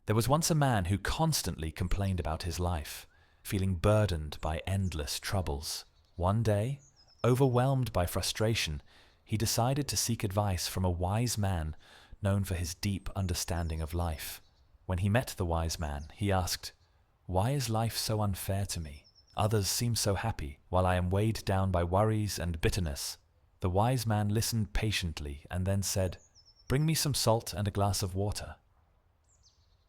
There was once a man who constantly complained about his life, feeling burdened by endless troubles. One day, overwhelmed by frustration, he decided to seek advice from a wise man known for his deep understanding of life. When he met the wise man, he asked, "Why is life so unfair to me? Others seem so happy, while I am weighed down by worries and bitterness." The wise man listened patiently and then said, "Bring me some salt and a glass of water."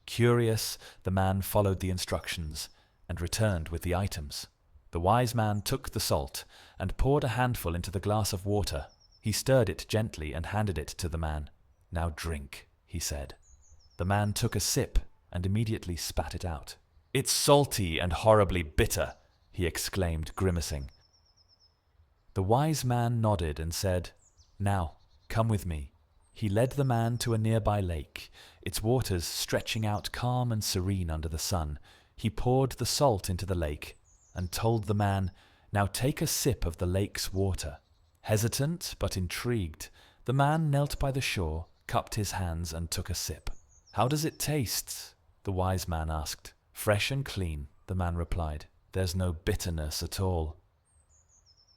Curious, the man followed the instructions and returned with the items. The wise man took the salt and poured a handful into the glass of water. He stirred it gently and handed it to the man. "Now drink," he said. The man took a sip and immediately spat it out. "It's salty and horribly bitter," he exclaimed, grimacing. The wise man nodded and said, "Now, come with me." He led the man to a nearby lake, its waters stretching out calm and serene under the sun. He poured the salt into the lake and told the man, "Now take a sip of the lake's water." Hesitant but intrigued, the man knelt by the shore, cupped his hands and took a sip. "How does it taste?" the wise man asked. "Fresh and clean," the man replied. "There's no bitterness at all."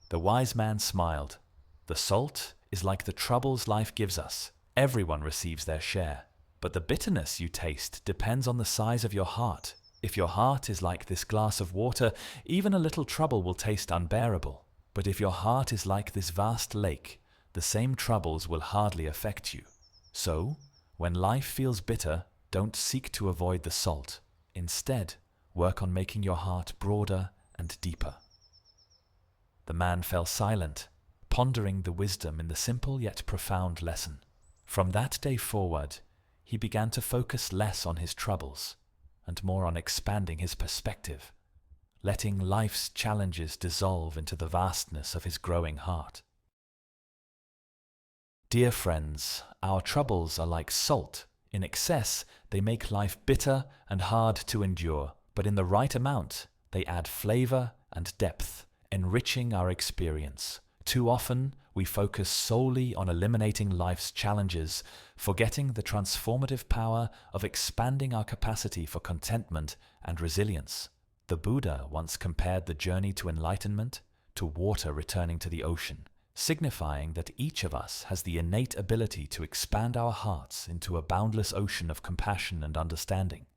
The wise man smiled. "The salt is like the troubles life gives us. Everyone receives their share. But the bitterness you taste depends on the size of your heart. If your heart is like this glass of water, even a little trouble will taste unbearable. But if your heart is like this vast lake, the same troubles will hardly affect you. So, when life feels bitter, don't seek to avoid the salt. Instead, work on making your heart broader and deeper." The man fell silent, pondering the wisdom in the simple yet profound lesson. From that day forward, he began to focus less on his troubles and more on expanding his perspective, letting life's challenges dissolve into the vastness of his growing heart. Dear friends, our troubles are like salt. In excess, they make life bitter and hard to endure, but in the right amount, they add flavor and depth, enriching our experience. Too often, we focus solely on eliminating life's challenges, forgetting the transformative power of expanding our capacity for contentment and resilience. The Buddha once compared the journey to enlightenment to water returning to the ocean, signifying that each of us has the innate ability to expand our hearts into a boundless ocean of compassion and understanding.